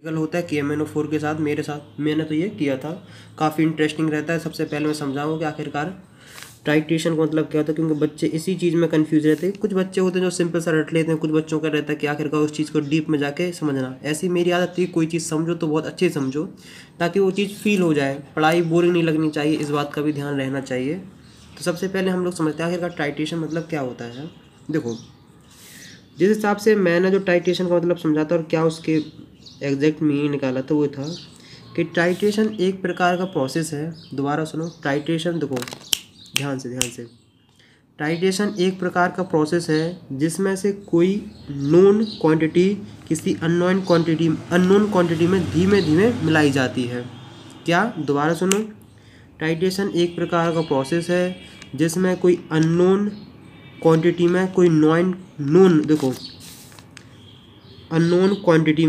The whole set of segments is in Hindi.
कल होता है KMNO4 के साथ मेरे साथ मैंने तो ये किया था। काफ़ी इंटरेस्टिंग रहता है। सबसे पहले मैं समझाऊंगा कि आखिरकार टाइट्रेशन का मतलब क्या होता है, क्योंकि बच्चे इसी चीज़ में कंफ्यूज रहते हैं। कुछ बच्चे होते हैं जो सिंपल सा रट लेते हैं, कुछ बच्चों का रहता है कि आखिरकार उस चीज़ को डीप में जाके समझना। ऐसी मेरी आदत थी, कोई चीज़ समझो तो बहुत अच्छे से समझो ताकि वो चीज़ फील हो जाए। पढ़ाई बोरिंग नहीं लगनी चाहिए, इस बात का भी ध्यान रहना चाहिए। तो सबसे पहले हम लोग समझते हैं आखिरकार टाइट्रेशन मतलब क्या होता है। देखो, जिस हिसाब से मैंने जो टाइट्रेशन का मतलब समझा था और क्या उसके एग्जैक्ट मीनिंग निकाला था वो था कि टाइट्रेशन एक प्रकार का प्रोसेस है। दोबारा सुनो, टाइट्रेशन देखो ध्यान से। टाइट्रेशन एक प्रकार का प्रोसेस है जिसमें से कोई नोन क्वांटिटी किसी अननोन क्वांटिटी में धीमे धीमे मिलाई जाती है। क्या? दोबारा सुनो, टाइट्रेशन एक प्रकार का प्रोसेस है जिसमें कोई अननोन क्वांटिटी में कोई देखो अननोन क्वांटिटी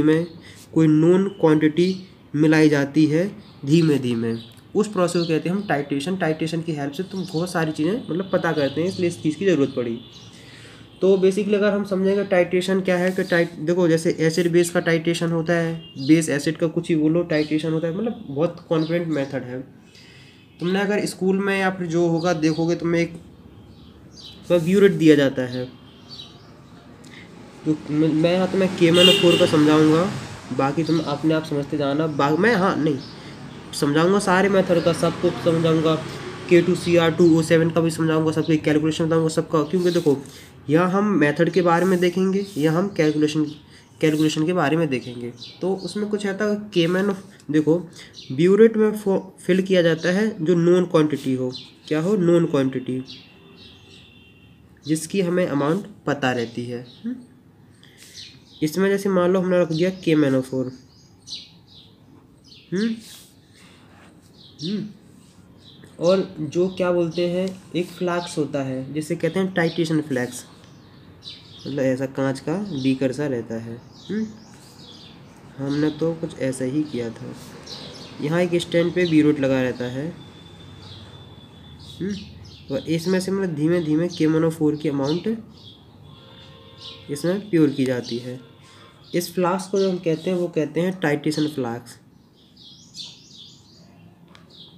में कोई नोन क्वांटिटी मिलाई जाती है धीमे धीमे। उस प्रोसेस को कहते हैं हम टाइट्रेशन की हेल्प से तुम बहुत सारी चीज़ें मतलब पता करते हैं, इसलिए इस चीज़ की ज़रूरत पड़ी। तो बेसिकली अगर हम समझेंगे टाइट्रेशन क्या है कि देखो जैसे एसिड बेस का टाइट्रेशन होता है, बेस एसिड का कुछ ही बोलो टाइट्रेशन होता है, मतलब बहुत कॉन्फिडेंट मेथड है। तुमने अगर स्कूल में या फिर जो होगा देखोगे तुम्हें एक ब्यूरेट दिया जाता है। तो मैं यहाँ तुम्हें KMNO4 का समझाऊंगा, बाकी तुम अपने आप समझते जाना। मैं नहीं समझाऊंगा सारे मेथड का, सब कुछ समझाऊंगा। K2Cr2O7 का भी समझाऊंगा, सबकी कैलकुलेशन बताऊंगा सबका। क्योंकि देखो यहाँ हम मेथड के बारे में देखेंगे, यहाँ हम कैलकुलेशन के बारे में देखेंगे। तो उसमें कुछ आता है KMNO, देखो ब्यूरेट में फिल किया जाता है जो नोन क्वांटिटी हो। क्या हो? नोन क्वांटिटी, जिसकी हमें अमाउंट पता रहती है। इसमें जैसे मान लो हमने रख दिया KMNO4। और जो क्या बोलते हैं एक फ्लास्क होता है जिसे कहते हैं टाइट्रेशन फ्लास्क, मतलब ऐसा कांच का बीकर सा रहता है। हमने तो कुछ ऐसा ही किया था। यहाँ एक स्टैंड पे ब्यूरेट लगा रहता है। और इसमें से मतलब धीमे धीमे KMNO4 की अमाउंट इसमें प्योर की जाती है। इस फ्लास्क को जो हम कहते हैं वो कहते हैं टाइट्रेशन फ्लास्क।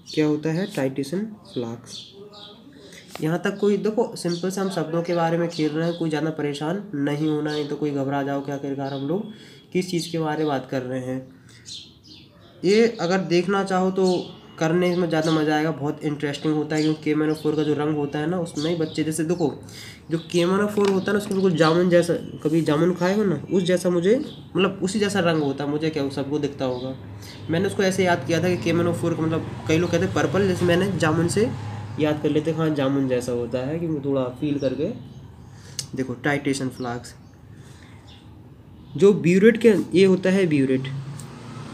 क्या होता है? Titration flask. यहाँ तक कोई देखो सिंपल से हम शब्दों के बारे में खेल रहे हैं, कोई ज़्यादा परेशान नहीं होना, नहीं तो कोई घबरा जाओ क्या आखिरकार हम लोग किस चीज़ के बारे में बात कर रहे हैं। ये अगर देखना चाहो तो करने में ज़्यादा मज़ा आएगा, बहुत इंटरेस्टिंग होता है। क्योंकि KMNO4 का जो रंग होता है ना उसमें ही बच्चे जैसे देखो जो KMNO4 होता है ना उसको बिल्कुल जामुन जैसा, कभी जामुन खाए हो ना, उस जैसा मुझे मतलब उसी जैसा रंग होता है। मुझे क्या सबको दिखता होगा, मैंने उसको ऐसे याद किया था कि KMNO4 का मतलब कई लोग कहते हैं पर्पल, जैसे मैंने जामुन से याद कर लेते। हाँ जामुन जैसा होता है, क्योंकि थोड़ा फील करके देखो टाइट्रेशन फ्लास्क। जो ब्यूरेट के ये होता है ब्यूरेट,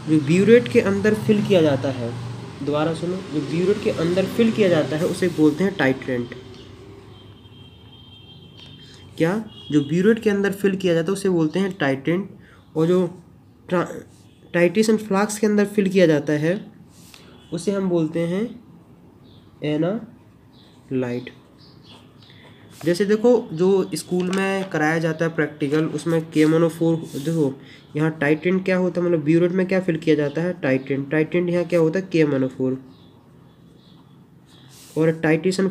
जो ब्यूरेट के अंदर फिल किया जाता है। दोबारा सुनो, जो ब्यूरेट के अंदर फिल किया जाता है उसे बोलते हैं टाइट्रेंट। क्या? जो ब्यूरेट के अंदर फिल किया जाता है उसे बोलते हैं टाइट्रेंट। और जो टाइट्रेशन फ्लास्क के अंदर फिल किया जाता है उसे हम बोलते हैं एनालाइट। जैसे देखो जो स्कूल में कराया जाता है प्रैक्टिकल, उसमें KMNO4 देखो यहाँ टाइट्रेंट क्या होता है, मतलब ब्यूरेट में क्या फिल किया जाता है? टाइट्रेंट यहाँ क्या होता है? KMNO4। और टाइट्रेशन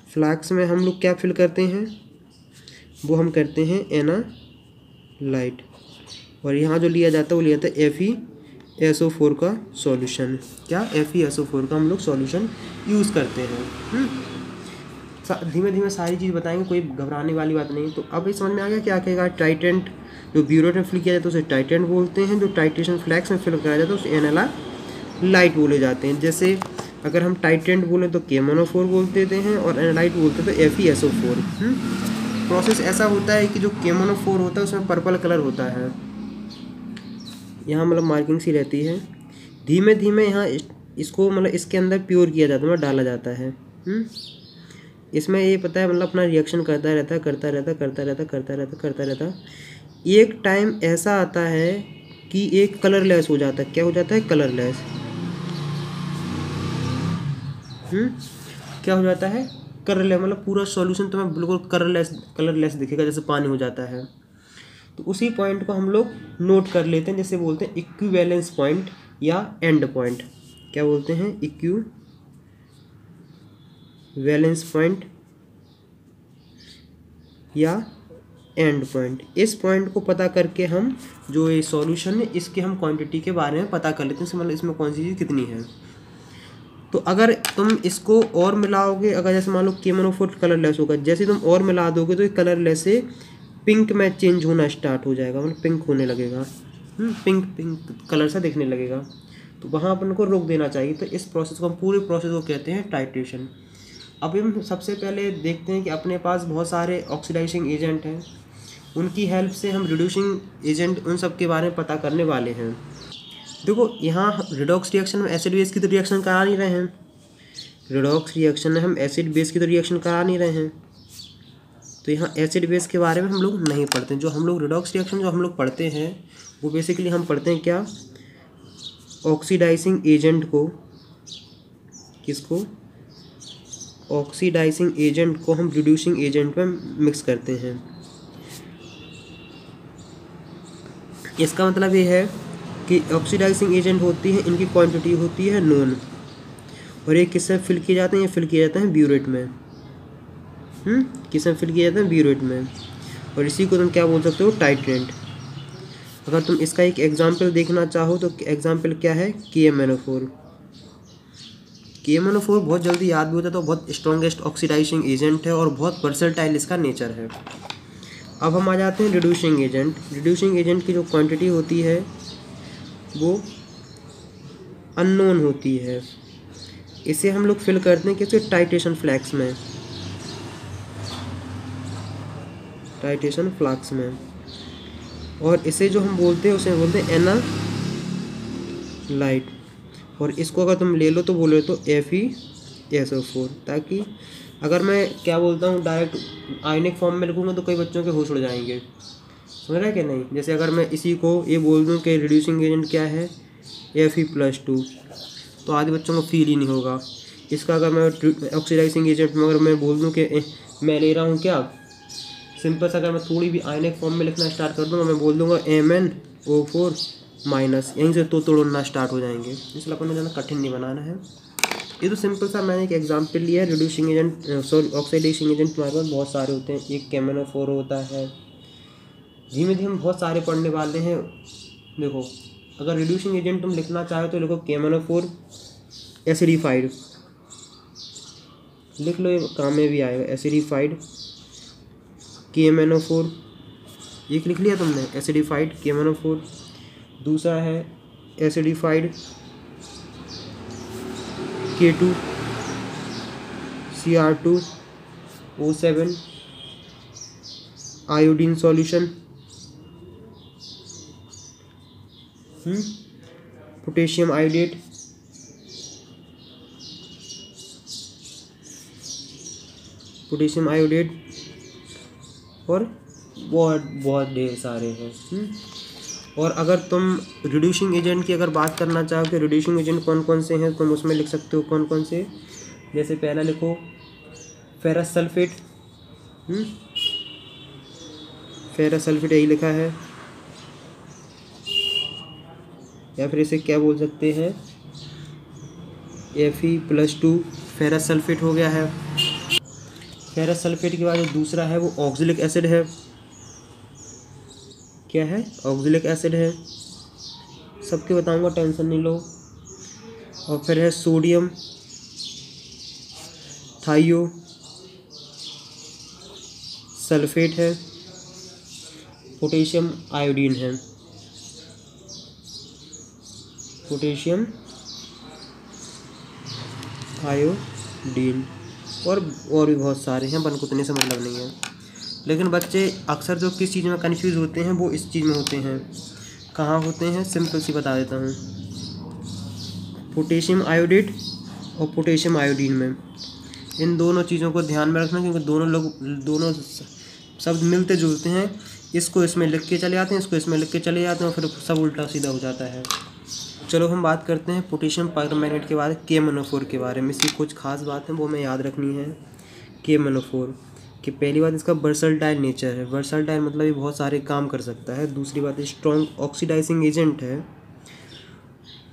फ्लैक्स में हम लोग क्या फिल करते हैं? वो हम करते हैं एनालाइट। और यहाँ जो लिया जाता है वो लिया जाता है FeSO4 का सॉल्यूशन। क्या? FeSO4 का हम लोग सॉल्यूशन यूज़ करते हैं। धीमे धीमे सारी चीज़ बताएंगे, कोई घबराने वाली बात नहीं। तो अब ये समझ में आ गया क्या कहेगा? टाइट्रेंट जो ब्यूरेट में फिल किया जाता है उसे टाइट्रेंट बोलते हैं, जो टाइट्रेशन फ्लैक्स में फिल कराया जाता है उसे एनालाइट बोले जाते हैं। जैसे अगर हम टाइट्रेंट बोलें तो KMNO4 बोलते हैं, और एनालाइट बोलते हैं तो FeSO4। प्रोसेस ऐसा होता है कि जो KMNO4 होता है उसमें पर्पल कलर होता है, यहाँ मतलब मार्किंग सी रहती है। धीमे धीमे यहाँ इसको मतलब इसके अंदर प्योर किया जाता है, मतलब डाला जाता है। इसमें ये पता है मतलब अपना रिएक्शन करता रहता। एक टाइम ऐसा आता है कि एक कलरलेस हो जाता है। क्या हो जाता है? कलरलेस। क्या हो जाता है? कलरलेस, मतलब पूरा सॉल्यूशन तुम्हें बिल्कुल कलरलेस दिखेगा, जैसे पानी हो जाता है। तो उसी पॉइंट को हम लोग नोट कर लेते हैं, जैसे बोलते हैं इक्विवेलेंस पॉइंट या एंड पॉइंट। क्या बोलते हैं? इक्विवेलेंस पॉइंट या एंड पॉइंट। इस पॉइंट को पता करके हम जो ये सॉल्यूशन है इसके हम क्वांटिटी के बारे में पता कर लेते हैं, मतलब इसमें कौन सी चीज़ कितनी है। तो अगर तुम इसको और मिलाओगे, अगर जैसे मान लो KMnO4 कलरलेस होगा, जैसे तुम और मिला दोगे तो ये कलरलेस से पिंक में चेंज होना स्टार्ट हो जाएगा, मतलब पिंक होने लगेगा, पिंक कलर सा दिखने लगेगा। तो वहाँ अपन को रोक देना चाहिए। तो इस प्रोसेस को, हम पूरे प्रोसेस को कहते हैं टाइट्रेशन। अब हम सबसे पहले देखते हैं कि अपने पास बहुत सारे ऑक्सीडाइजिंग एजेंट हैं, उनकी हेल्प से हम रिड्यूसिंग एजेंट उन सब के बारे में पता करने वाले हैं। देखो यहाँ रिडॉक्स रिएक्शन में एसिड बेस की तो रिएक्शन करा नहीं रहे हैं, रिडॉक्स रिएक्शन में हम एसिड बेस की तो रिएक्शन करा नहीं रहे हैं। तो यहाँ एसिड बेस के बारे में हम लोग नहीं पढ़ते हैं। जो हम लोग रिडॉक्स रिएक्शन जो हम लोग पढ़ते हैं वो बेसिकली हम पढ़ते हैं क्या, ऑक्सीडाइजिंग एजेंट को, किसको? ऑक्सीडाइजिंग एजेंट को हम रिड्यूसिंग एजेंट में मिक्स करते हैं। इसका मतलब ये है कि ऑक्सीडाइजिंग एजेंट होती है, इनकी क्वांटिटी होती है नोन, और ये किससे फिल किए जाते हैं? ये फिल किए जाते हैं ब्यूरेट में। किससे फिल किए जाते हैं? ब्यूरेट में। और इसी को तुम क्या बोल सकते हो? टाइट्रेंट। अगर तुम इसका एक एग्जाम्पल देखना चाहो तो एग्जाम्पल क्या है? KMnO4। KMnO4 बहुत जल्दी याद भी होता है, तो बहुत स्ट्रॉन्गेस्ट ऑक्सीडाइजिंग एजेंट है और बहुत वर्सेटाइल इसका नेचर है। अब हम आ जाते हैं रिड्यूसिंग एजेंट। रिड्यूसिंग एजेंट की जो क्वांटिटी होती है वो अननोन होती है। इसे हम लोग फिल करते हैं किसके? टाइट्रेशन फ्लैक्स में, टाइट्रेशन फ्लास्क में। और इसे जो हम बोलते हैं उसे बोलते हैं एनालाइट। और इसको अगर तुम ले लो तो बोले तो FeSO4, ताकि अगर मैं क्या बोलता हूँ डायरेक्ट आयनिक फॉर्म में लिखूँगा तो कई बच्चों के होश उड़ जाएंगे, समझ रहे हैं कि नहीं? जैसे अगर मैं इसी को ये बोल दूँ कि रिड्यूसिंग एजेंट क्या है? Fe+2, तो आधे बच्चों को फील ही नहीं होगा। इसका अगर मैं ऑक्सीडाइजिंग एजेंट में अगर मैं बोल दूँ कि मैं ले रहा हूँ क्या, सिंपल से अगर मैं थोड़ी भी आयनिक फॉर्म में लिखना स्टार्ट कर दूँगा, मैं बोल दूँगा MnO4-, यहीं से तो तोड़ना स्टार्ट हो जाएंगे। इसलिए अपन को ज़्यादा कठिन नहीं बनाना है। ये तो सिंपल सा मैंने एक एग्जांपल लिया है। Reducing agent, sorry oxidising agent हमारे पास बहुत सारे होते हैं। एक KMnO4 होता है, धीमे धीमे बहुत सारे पढ़ने वाले हैं। देखो अगर रिड्यूसिंग एजेंट तुम लिखना चाहो तो लिखो KMnO4 एसिडिफाइड, लिख लो, ये काम में भी आएगा। एसिडिफाइड KMnO4, एक लिख लिया तुमने, एसिडिफाइड KMnO4। दूसरा है acidified K2Cr2O7 iodine solution, potassium iodate, और बहुत ढेर सारे हैं। और अगर तुम रिड्यूसिंग एजेंट की अगर बात करना चाहो कि रिड्यूसिंग एजेंट कौन कौन से हैं, तुम उसमें लिख सकते हो कौन कौन से। जैसे पहला लिखो फेरस सल्फेट, फेरस सल्फेट यही लिखा है, या फिर इसे क्या बोल सकते हैं, Fe+2 फेरस सल्फेट हो गया है। फेरस सल्फेट के बाद जो दूसरा है वो ऑक्जेलिक एसिड है। क्या है? ऑक्जेलिक एसिड है, सबके बताऊंगा, टेंशन नहीं लो। और फिर है सोडियम थाइयो सल्फेट है, पोटेशियम आयोडीन है, पोटेशियम आयोडीन, और भी बहुत सारे हैं, अपन को उतने से मतलब नहीं है। लेकिन बच्चे अक्सर जो किस चीज़ में कंफ्यूज होते हैं वो इस चीज़ में होते हैं। कहाँ होते हैं? सिंपल सी बता देता हूँ, पोटेशियम आयोडेट और पोटेशियम आयोडीन में। इन दोनों चीज़ों को ध्यान में रखना, क्योंकि दोनों शब्द मिलते जुलते हैं। इसको इसमें लिख के चले जाते हैं, इसको इसमें लिख के चले जाते हैं, और फिर सब उल्टा सीधा हो जाता है। चलो हम बात करते हैं पोटेशियम परमैंगनेट के बारे में, KMnO4 के बारे में। इसकी कुछ खास बात है वो हमें याद रखनी है। KMnO4 कि पहली बात इसका वर्सटाइल नेचर है। वर्सटाइल मतलब ये बहुत सारे काम कर सकता है। दूसरी बात स्ट्रॉन्ग ऑक्सीडाइजिंग एजेंट है।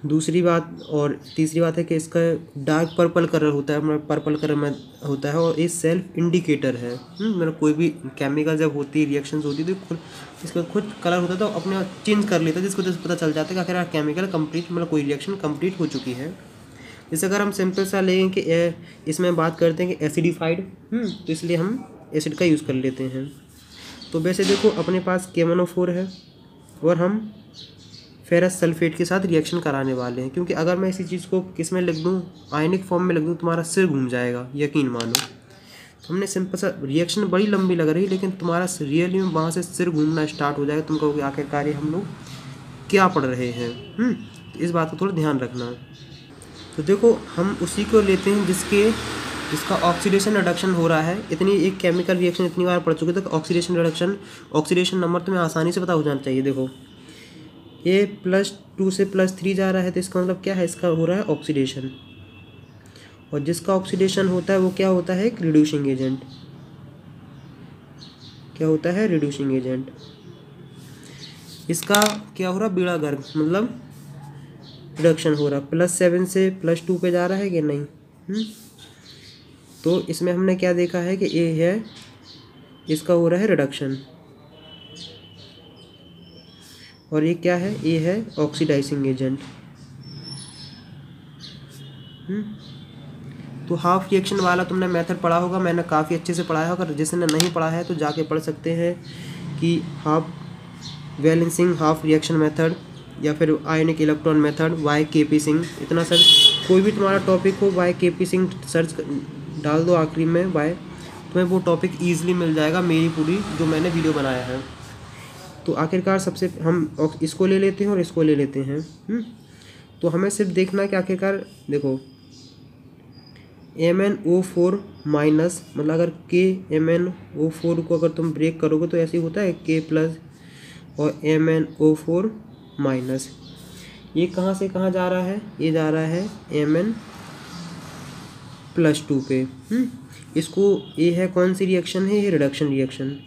दूसरी बात और तीसरी बात है कि इसका डार्क पर्पल कलर होता है, मतलब पर्पल कलर में होता है और ये सेल्फ इंडिकेटर है। मतलब कोई भी केमिकल जब होती है, रिएक्शंस होती है तो इसका खुद कलर होता है तो अपने आप चेंज कर लेता है, जिसको पता चल जाता है कि आखिर केमिकल कंप्लीट, मतलब कोई रिएक्शन कंप्लीट हो चुकी है। जैसे अगर हम सिंपल सा लें कि इसमें बात करते हैं कि एसिडिफाइड, तो इसलिए हम एसिड का यूज़ कर लेते हैं। तो वैसे देखो अपने पास KMnO4 है और हम फेरस सल्फेट के साथ रिएक्शन कराने वाले हैं, क्योंकि अगर मैं इसी चीज़ को किस में लिख दूँ, आयनिक फॉर्म में लिख दूँ, तुम्हारा सिर घूम जाएगा, यकीन मानो। तो हमने सिंपल सा रिएक्शन बड़ी लंबी लग रही है, लेकिन तुम्हारा रियली में वहाँ से सिर घूमना स्टार्ट हो जाएगा। तुम कहोगे आखिरकार हम लोग क्या पढ़ रहे हैं। तो इस बात को थोड़ा ध्यान रखना। तो देखो हम उसी को लेते हैं जिसका ऑक्सीडेशन रिडक्शन हो रहा है। इतनी एक केमिकल रिएक्शन इतनी बार पढ़ चुके तो ऑक्सीडेशन रिडक्शन, ऑक्सीडेशन नंबर तुम्हें आसानी से पता हो जाना चाहिए। देखो ये +2 से +3 जा रहा है तो इसका मतलब क्या है, इसका हो रहा है ऑक्सीडेशन। और जिसका ऑक्सीडेशन होता है वो क्या होता है, एक रिड्यूसिंग एजेंट। क्या होता है, रिड्यूसिंग एजेंट। इसका क्या हो रहा है, बीड़ा गर्क, मतलब रिडक्शन हो रहा है। +7 से +2 पे जा रहा है कि नहीं। तो इसमें हमने क्या देखा है कि ये है, इसका हो रहा है रिडक्शन, और ये क्या है, ये है ऑक्सीडाइजिंग एजेंट। तो हाफ रिएक्शन वाला तुमने मेथड पढ़ा होगा, मैंने काफ़ी अच्छे से पढ़ाया होगा। जिसने नहीं पढ़ा है तो जाके पढ़ सकते हैं कि half balancing half reaction method या फिर आयनिक इलेक्ट्रॉन मेथड, YKP सिंह। इतना सर कोई भी तुम्हारा टॉपिक हो, YKP सिंह सर्च डाल दो आखिरी में तुम्हें वो टॉपिक ईजिली मिल जाएगा, मेरी पूरी जो मैंने वीडियो बनाया है। तो आखिरकार सबसे हम इसको ले लेते हैं और इसको ले लेते हैं। तो हमें सिर्फ देखना है कि आखिरकार देखो MnO4 माइनस, मतलब अगर KMnO4 को अगर तुम ब्रेक करोगे तो ऐसे होता है K+ और MnO4 माइनस। ये कहाँ से कहाँ जा रहा है, ये जा रहा है Mn+2 पे। इसको ये है कौन सी रिएक्शन है, ये रिडक्शन रिएक्शन।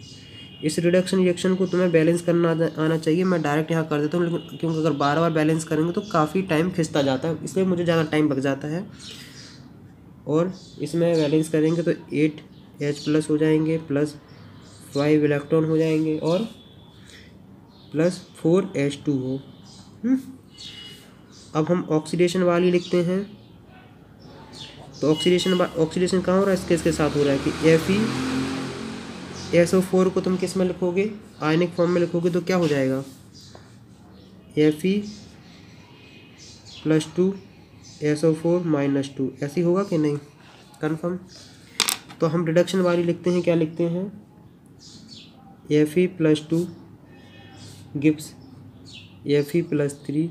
इस रिडक्शन रिएक्शन को तुम्हें बैलेंस करना आना चाहिए। मैं डायरेक्ट यहाँ कर देता हूँ, लेकिन क्योंकि अगर बार बार बैलेंस करेंगे तो काफ़ी टाइम खिंचता जाता है, इसलिए मुझे ज़्यादा टाइम लग जाता है। और इसमें बैलेंस करेंगे तो 8H+ हो जाएंगे, +5 इलेक्ट्रॉन हो जाएंगे और +4H2 हो। अब हम ऑक्सीडेशन वाली लिखते हैं। तो ऑक्सीडेशन कहाँ हो रहा है, इसके साथ हो रहा है कि FeSO4 को तुम किस में लिखोगे, आयनिक फॉर्म में लिखोगे तो क्या हो जाएगा, Fe+2 SO4 - 2, ऐसी होगा कि नहीं, कन्फर्म। तो हम रिडक्शन वाली लिखते हैं, क्या लिखते हैं, Fe+2 गिव्स Fe+3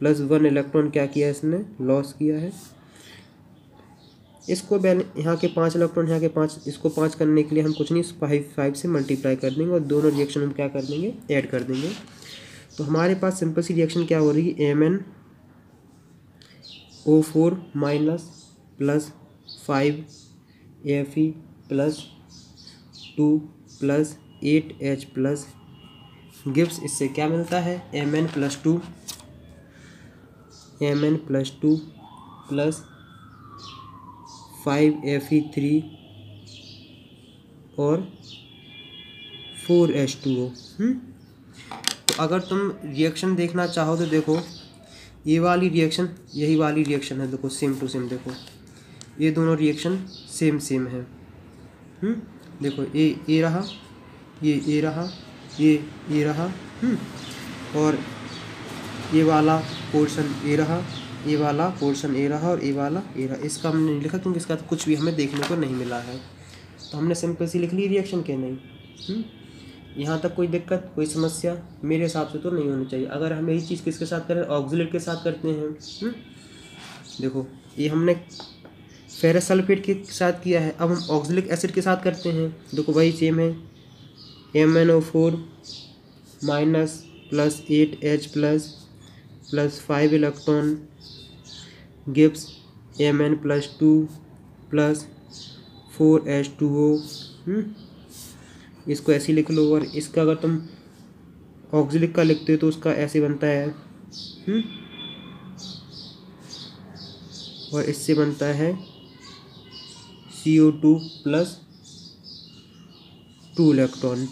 +1 इलेक्ट्रॉन क्या किया इसने, लॉस किया है। इसको यहाँ के 5 इलेक्ट्रॉन, यहाँ के 5, इसको 5 करने के लिए हम कुछ नहीं 5 से मल्टीप्लाई कर देंगे और दोनों रिएक्शन हम क्या कर देंगे, ऐड कर देंगे। तो हमारे पास सिंपल सी रिएक्शन क्या हो रही है, MnO4 minus +5 Fe+2 +8H+ gives, इससे क्या मिलता है, Mn+2 +5 Fe3 और 4H2O। तो अगर तुम रिएक्शन देखना चाहो तो देखो ये वाली रिएक्शन, यही वाली रिएक्शन है, देखो सेम टू सेम। देखो ये दोनों रिएक्शन सेम सेम है। देखो ये रहा, ये रहा, ये रहा, और ये वाला पोर्शन ये रहा, ये वाला पोर्शन ये रहा और ये वाला ये रहा। इसका हमने नहीं लिखा क्योंकि इसका तो कुछ भी हमें देखने को नहीं मिला है, तो हमने सिंपल सी लिख ली रिएक्शन के नहीं। यहाँ तक कोई दिक्कत, कोई समस्या मेरे हिसाब से तो नहीं होनी चाहिए। अगर हम यही चीज़ किसके साथ करें, ऑक्सीलेट के साथ करते हैं। देखो ये हमने फेरस सल्फेट के साथ किया है, अब हम ऑक्सैलिक एसिड के साथ करते हैं। देखो वही सेम है, MnO4 minus +8H+ +5 electron gives Mn+2 4H2O। इसको ऐसे लिख लो, और इसका अगर तुम ऑक्सिलिक का लिखते हो तो उसका ऐसे बनता है, और इससे बनता है CO2 प्लस 2 इलेक्ट्रॉन।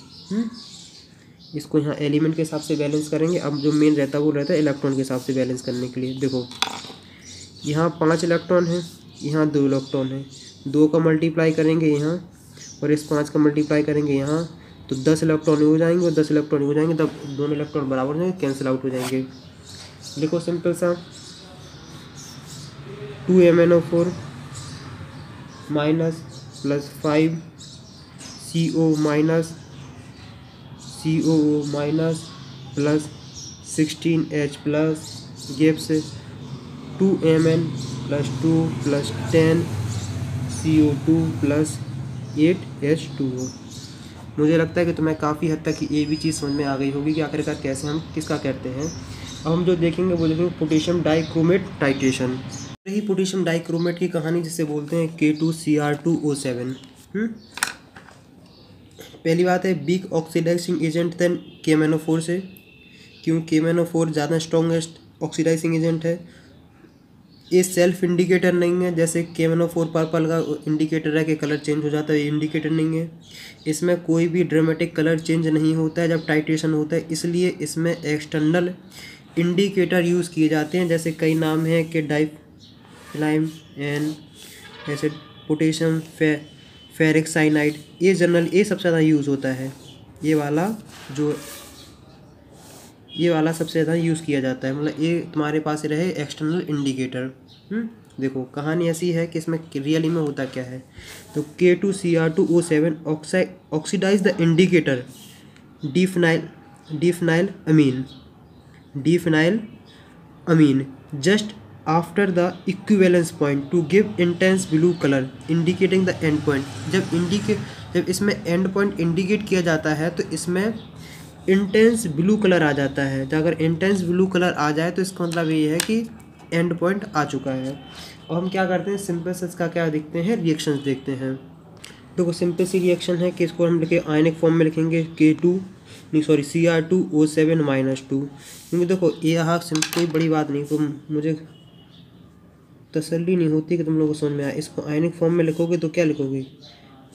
इसको यहाँ एलिमेंट के हिसाब से बैलेंस करेंगे। अब जो मेन रहता है वो रहता है इलेक्ट्रॉन के हिसाब से बैलेंस करने के लिए। देखो यहाँ 5 इलेक्ट्रॉन है, यहाँ 2 इलेक्ट्रॉन है, 2 का मल्टीप्लाई करेंगे यहाँ, और इस 5 का मल्टीप्लाई करेंगे यहाँ, तो 10 इलेक्ट्रॉन हो जाएंगे, और 10 इलेक्ट्रॉन हो जाएंगे, तब दोनों इलेक्ट्रॉन बराबर हो जाएंगे, कैंसिल आउट हो जाएंगे। देखो सिंपल सा 2MnO4 minus plus 5CO minus COO minus plus 16H plus gives 2Mn plus 2 plus 10 CO2 plus 8H2O। मुझे लगता है कि तुम्हें काफ़ी हद तक ये भी चीज़ समझ में आ गई होगी कि आखिरकार कैसे हम किसका कहते हैं। अब हम जो देखेंगे वो देखेंगे पोटेशियम डाइक्रोमेट टाइट्रेशन। यही पोटेशियम डाइक्रोमेट की कहानी जिसे बोलते हैं K2Cr2O7। पहली बात है week oxidising agent then KMnO4 से, क्यों KMnO4 ज़्यादा स्ट्रॉन्गेस्ट ऑक्सीडाइजिंग एजेंट है। ये सेल्फ इंडिकेटर नहीं है, जैसे KMnO4 पर्पल का इंडिकेटर है कि कलर चेंज हो जाता है, ये इंडिकेटर नहीं है। इसमें कोई भी ड्रामेटिक कलर चेंज नहीं होता है जब टाइट्रेशन होता है, इसलिए इसमें एक्सटर्नल इंडिकेटर यूज़ किए जाते हैं। जैसे कई नाम हैं कि diphenyl N acid, potassium ferric cyanide, ये सबसे ज़्यादा यूज़ होता है। ये वाला सबसे ज़्यादा यूज़ किया जाता है, मतलब ये तुम्हारे पास रहे एक्सटर्नल इंडिकेटर। देखो कहानी ऐसी है कि इसमें रियली में होता क्या है। तो K2Cr2O7 oxidise the indicator diphenyl amine just after the equivalence point to give intense blue colour indicating the end point. जब इसमें एंड पॉइंट इंडिकेट किया जाता है तो इसमें इंटेंस ब्लू कलर आ जाता है। तो अगर इंटेंस ब्लू कलर आ जाए तो इसका मतलब ये है कि एंड पॉइंट आ चुका है। और हम क्या करते हैं, सिंपल से इसका क्या देखते हैं, रिएक्शंस देखते हैं। देखो सिंपल सी रिएक्शन है कि इसको हम लिखे आयनिक फॉर्म में लिखेंगे Cr2O7-2, क्योंकि देखो ये यहाँ कोई बड़ी बात नहीं, तो मुझे तसल्ली नहीं होती कि तुम लोगों को समझ में आए। इसको आयनिक फॉर्म में लिखोगे तो क्या लिखोगे,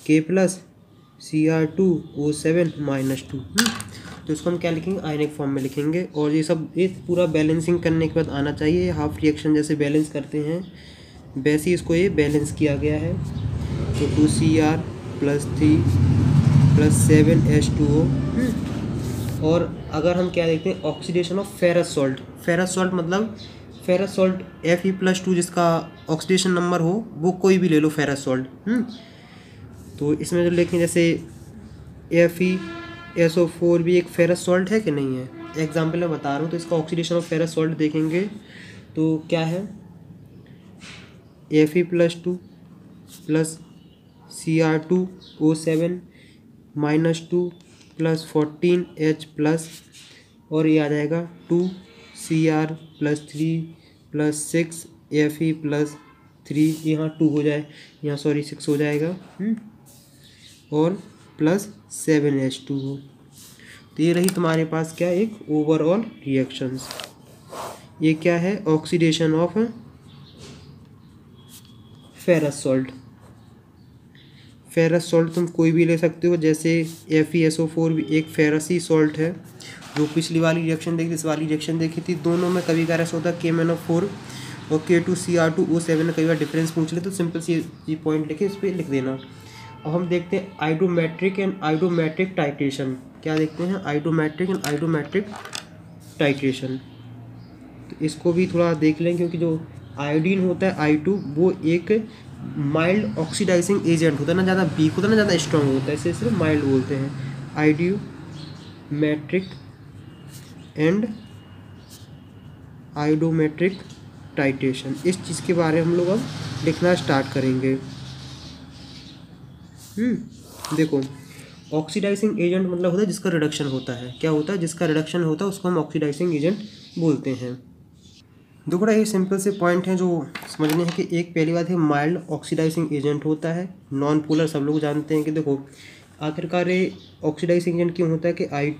K+Cr2O7-2। तो इसको हम क्या लिखेंगे, आयनिक फॉर्म में लिखेंगे। और ये पूरा बैलेंसिंग करने के बाद आना चाहिए। हाफ रिएक्शन जैसे बैलेंस करते हैं वैसे ही इसको ये बैलेंस किया गया है। तो 2Cr+3+7H2O। और अगर हम क्या देखते हैं, ऑक्सीडेशन ऑफ फेरस सॉल्ट मतलब फेरस सॉल्ट Fe+2 जिसका ऑक्सीडेशन नंबर हो, वो कोई भी ले लो फेरस सॉल्ट। तो इसमें जो लिखें जैसे FeSO4 भी एक फेरस सॉल्ट है कि नहीं है, एग्जाम्पल मैं बता रहा हूँ। तो इसका ऑक्सीडेशन ऑफ फेरस सॉल्ट देखेंगे तो क्या है, Fe+2 plus Cr2O7-2 plus 14H plus, और ये आ जाएगा 2Cr+3 प्लस 6Fe+3, यहाँ 2 हो जाए, यहाँ 6 हो जाएगा, और प्लस 7H2O। तो ये रही तुम्हारे पास क्या, एक ओवरऑल रिएक्शंस। ये क्या है, ऑक्सीडेशन ऑफ फेरस सॉल्ट तुम कोई भी ले सकते हो, जैसे FeSO4 भी एक फेरसी सॉल्ट है। जो पिछली वाली रिएक्शन देखी, इस वाली रिएक्शन देखी थी, दोनों में कभी कभार ऐसा होता है KMnO4 और K2Cr2O7 में कई बार डिफरेंस पूछ ले, तो सिंपल सी ये पॉइंट लिखे इस पर लिख देना। अब हम देखते हैं आइडोमेट्रिक एंड आइडोमेट्रिक टाइट्रेशन। क्या देखते हैं, आइडोमेट्रिक एंड आइडोमेट्रिक टाइट्रेशन। तो इसको भी थोड़ा देख लें, क्योंकि जो आयोडीन होता है I2 वो एक माइल्ड ऑक्सीडाइजिंग एजेंट होता है, ना ज़्यादा वीक होता है ना ज़्यादा स्ट्रॉन्ग होता है, इसे सिर्फ माइल्ड बोलते हैं। आइडोमेट्रिक एंड आइडोमेट्रिक टाइट्रेशन, इस चीज़ के बारे में हम लोग अब लिखना स्टार्ट करेंगे। देखो ऑक्सीडाइजिंग एजेंट मतलब होता है जिसका रिडक्शन होता है। क्या होता है, जिसका रिडक्शन होता है उसको हम ऑक्सीडाइजिंग एजेंट बोलते हैं। देखो ये सिंपल से पॉइंट हैं जो समझने हैं कि एक पहली बात है माइल्ड ऑक्सीडाइजिंग एजेंट होता है, नॉन पोलर सब लोग जानते हैं कि देखो आखिरकार ये ऑक्सीडाइजिंग एजेंट क्यों होता है कि आई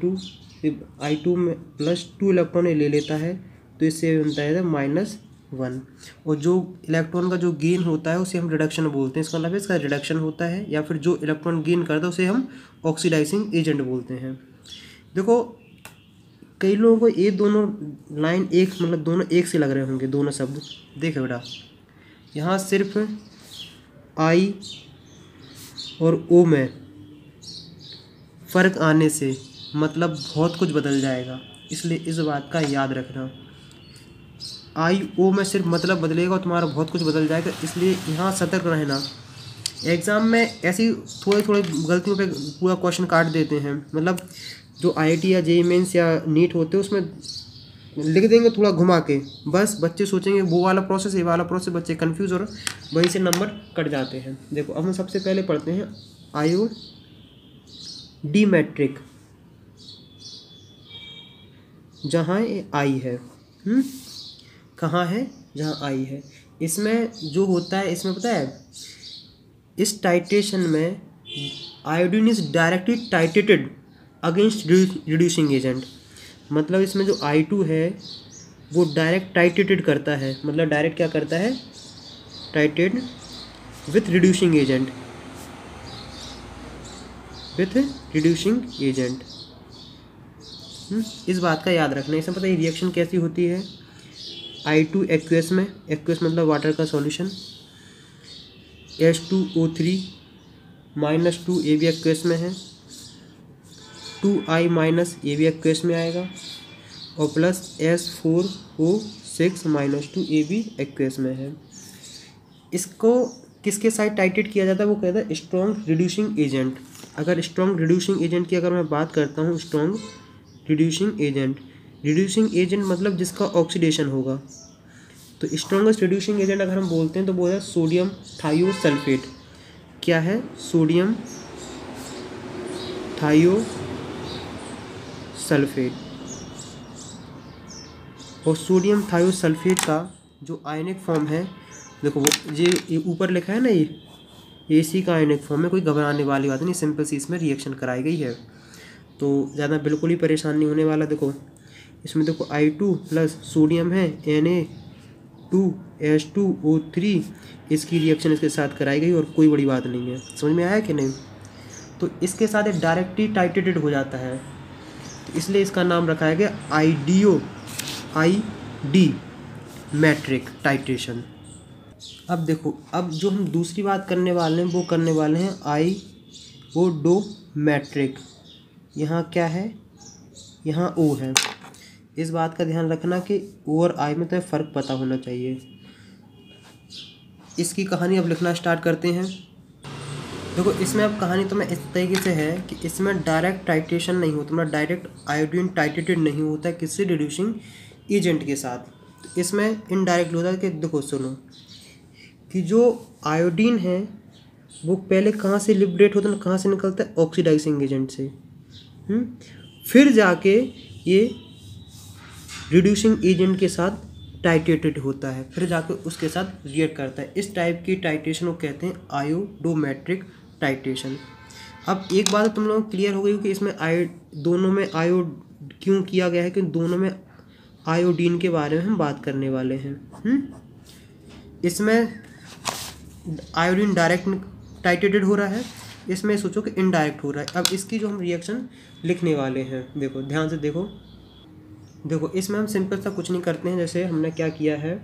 टू में +2 इलेक्ट्रॉन ले लेता है, तो इससे बनता है -1। और जो इलेक्ट्रॉन का जो गेन होता है उसे हम रिडक्शन बोलते हैं, इसका मतलब इसका रिडक्शन होता है, या फिर जो इलेक्ट्रॉन गेन करता है उसे हम ऑक्सीडाइजिंग एजेंट बोलते हैं। देखो कई लोगों को ये दोनों लाइन एक मतलब दोनों एक से लग रहे होंगे, दोनों शब्द। देखो बेटा यहाँ सिर्फ आई और ओ में फ़र्क आने से मतलब बहुत कुछ बदल जाएगा, इसलिए इस बात का याद रखना। आई ओ में सिर्फ मतलब बदलेगा और तुम्हारा बहुत कुछ बदल जाएगा, इसलिए यहाँ सतर्क रहना। एग्ज़ाम में ऐसी थोड़ी थोड़ी गलतियों पे पूरा क्वेश्चन काट देते हैं, मतलब जो आईआईटी या जेईई मेंस या नीट होते हैं उसमें लिख देंगे थोड़ा घुमा के, बस बच्चे सोचेंगे वो वाला प्रोसेस ये वाला प्रोसेस, बच्चे कंफ्यूज और वहीं से नंबर कट जाते हैं। देखो अब हम सबसे पहले पढ़ते हैं आयो डी मैट्रिक, जहाँ ये आई है। कहाँ है? जहाँ आई है। इसमें जो होता है इसमें पता है, इस टाइट्रेशन में iodine is directly titrated against reducing agent. मतलब इसमें जो I2 है वो डायरेक्ट टाइट्रेटेड करता है, मतलब डायरेक्ट क्या करता है, titrate with reducing agent, with reducing agent. इस बात का याद रखना। इसमें पता है रिएक्शन कैसी होती है, I2 एक्वेस में, एक्वेस मतलब वाटर का सॉल्यूशन, H2O3 -2 ये भी एक्वेस में है, 2I- ये भी एक्वेस में आएगा, और प्लस S4O6 -2 ये भी एक्वेस में है। इसको किसके साथ टाइट्रेट किया जाता है, वो कहता है स्ट्रॉन्ग रिड्यूसिंग एजेंट। अगर स्ट्रॉन्ग रिड्यूसिंग एजेंट की अगर मैं बात करता हूँ, स्ट्रॉन्ग रिड्यूसिंग एजेंट मतलब जिसका ऑक्सीडेशन होगा, तो स्ट्रॉन्गेस्ट रिड्यूसिंग एजेंट अगर हम बोलते हैं तो वो है सोडियम थायोसल्फेट। क्या है? Sodium thiosulphate. और सोडियम थायोसल्फेट का जो आयनिक फॉर्म है, देखो वो ये ऊपर लिखा है ना, ये इसी का आयनिक फॉर्म है, कोई घबराने वाली बात नहीं, सिंपल सी इसमें रिएक्शन कराई गई है, तो ज़्यादा बिल्कुल ही परेशान नहीं होने वाला। देखो इसमें देखो I2 प्लस सोडियम है Na2H2O3, इसकी रिएक्शन इसके साथ कराई गई और कोई बड़ी बात नहीं है। समझ में आया कि नहीं? तो इसके साथ एक डायरेक्टली टाइट्रेटेड हो जाता है, तो इसलिए इसका नाम रखा है गया ID मैट्रिक टाइट्रेशन। अब देखो अब जो हम दूसरी बात करने वाले हैं वो करने वाले हैं आयोडो मैट्रिक। यहाँ क्या है? यहाँ O है। इस बात का ध्यान रखना कि O और I में तो फ़र्क पता होना चाहिए। इसकी कहानी अब लिखना स्टार्ट करते हैं। देखो इसमें अब कहानी तो मैं इस तरीके से है कि इसमें डायरेक्ट टाइट्रेशन नहीं होता, मतलब डायरेक्ट आयोडीन टाइट्रेटेड नहीं होता है किसी रिड्यूसिंग एजेंट के साथ। तो इसमें इनडायरेक्ट होता है कि देखो सुनो कि जो आयोडीन है वो पहले कहाँ से लिबरेट होता है, कहाँ से निकलता है, ऑक्सीडाइजिंग एजेंट से। फिर जाके ये रिड्यूसिंग एजेंट के साथ टाइट्रेटेड होता है, फिर जाके उसके साथ रिएक्ट करता है। इस टाइप की टाइट्रेशन को कहते हैं आयोडोमेट्रिक टाइट्रेशन। अब एक बात तुम लोगों को क्लियर हो गई कि इसमें दोनों में आयो क्यों किया गया है, कि दोनों में आयोडीन के बारे में हम बात करने वाले हैं। इसमें आयोडीन डायरेक्ट टाइट्रेटेड हो रहा है, इसमें सोचो कि इनडायरेक्ट हो रहा है। अब इसकी जो हम रिएक्शन लिखने वाले हैं, देखो ध्यान से देखो इसमें हम सिंपल सा कुछ नहीं करते हैं। जैसे हमने क्या किया है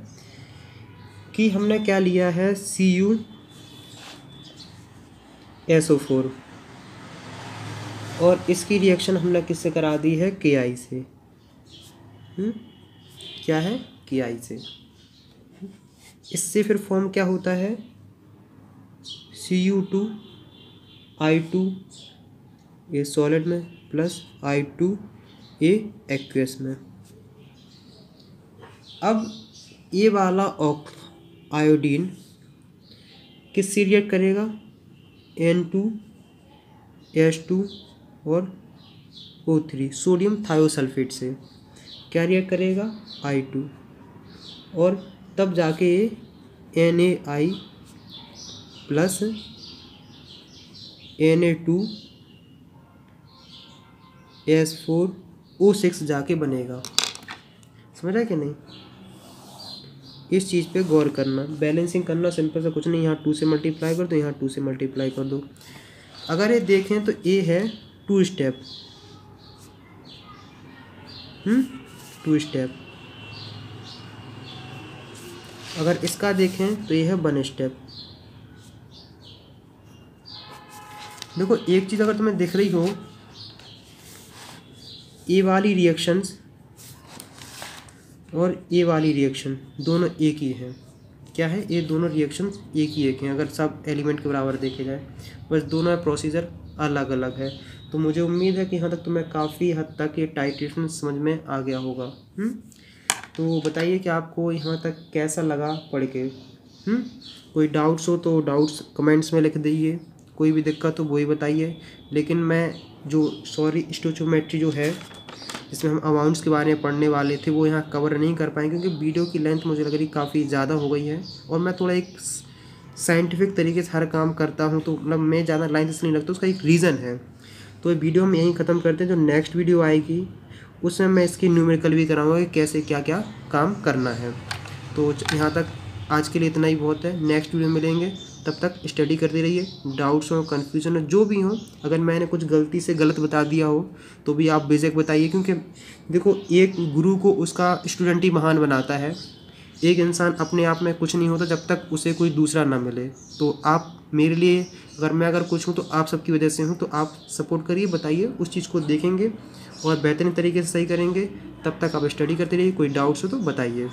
कि हमने क्या लिया है CuSO4 और इसकी रिएक्शन हमने किससे करा दी है, Ki से। क्या है? Ki से। इससे फिर फॉर्म क्या होता है, Cu2I2 ये सॉलिड में प्लस I2 ये एक्वेस में। अब ये वाला आयोडीन किससे रिएक्ट करेगा, N2H2 और O3 सोडियम थायोसल्फेट से। क्या रिएक्ट करेगा, I2। और तब जाके Na प्लस Na2S4O6 जाके बनेगा। समझ रहा है कि नहीं? इस चीज़ पे गौर करना। बैलेंसिंग करना सिंपल से कुछ नहीं, यहाँ 2 से मल्टीप्लाई कर दो, यहाँ 2 से मल्टीप्लाई कर दो। अगर ये देखें तो ए है 2 स्टेप, 2 स्टेप। अगर इसका देखें तो ये है 1 स्टेप। देखो एक चीज़ अगर तुम्हें दिख रही हो, ए वाली रिएक्शंस और ए वाली रिएक्शन दोनों एक ही हैं। क्या है? ये दोनों रिएक्शंस एक हैं अगर सब एलिमेंट के बराबर देखे जाए, बस दोनों का प्रोसीजर अलग अलग है। तो मुझे उम्मीद है कि यहाँ तक तुम्हें काफ़ी हद तक ये टाइट्रेशन समझ में आ गया होगा। तो बताइए कि आपको यहाँ तक कैसा लगा पढ़ के। कोई डाउट्स हो तो डाउट्स कमेंट्स में लिख दीजिए, कोई भी दिक्कत हो वही बताइए। लेकिन मैं जो स्टोइचियोमेट्री जो है जिसमें हम अमाउंट्स के बारे में पढ़ने वाले थे वो यहाँ कवर नहीं कर पाए, क्योंकि वीडियो की लेंथ मुझे लग रही काफ़ी ज़्यादा हो गई है। और मैं थोड़ा एक साइंटिफिक तरीके से हर काम करता हूँ, तो मतलब मैं ज़्यादा लाइन से नहीं लगता, उसका एक रीज़न है। तो ये वीडियो हम यहीं ख़त्म करते हैं। जो नेक्स्ट वीडियो आएगी उसमें मैं इसकी न्यूमेरिकल भी कराऊँगा कि कैसे क्या क्या काम करना है। तो यहाँ तक आज के लिए इतना ही बहुत है। नेक्स्ट वीडियो मिलेंगे, तब तक स्टडी करते रहिए। डाउट्स हो, कन्फ्यूजन हो, जो भी हो, अगर मैंने कुछ गलती से गलत बता दिया हो तो भी आप बेशक बताइए, क्योंकि देखो एक गुरु को उसका स्टूडेंट ही महान बनाता है। एक इंसान अपने आप में कुछ नहीं होता जब तक उसे कोई दूसरा ना मिले। तो आप मेरे लिए, अगर कुछ हूँ तो आप सबकी वजह से हूँ, तो आप सपोर्ट करिए, बताइए, उस चीज़ को देखेंगे और बेहतरीन तरीके से सही करेंगे। तब तक आप स्टडी करते रहिए। कोई डाउट्स हो तो बताइए।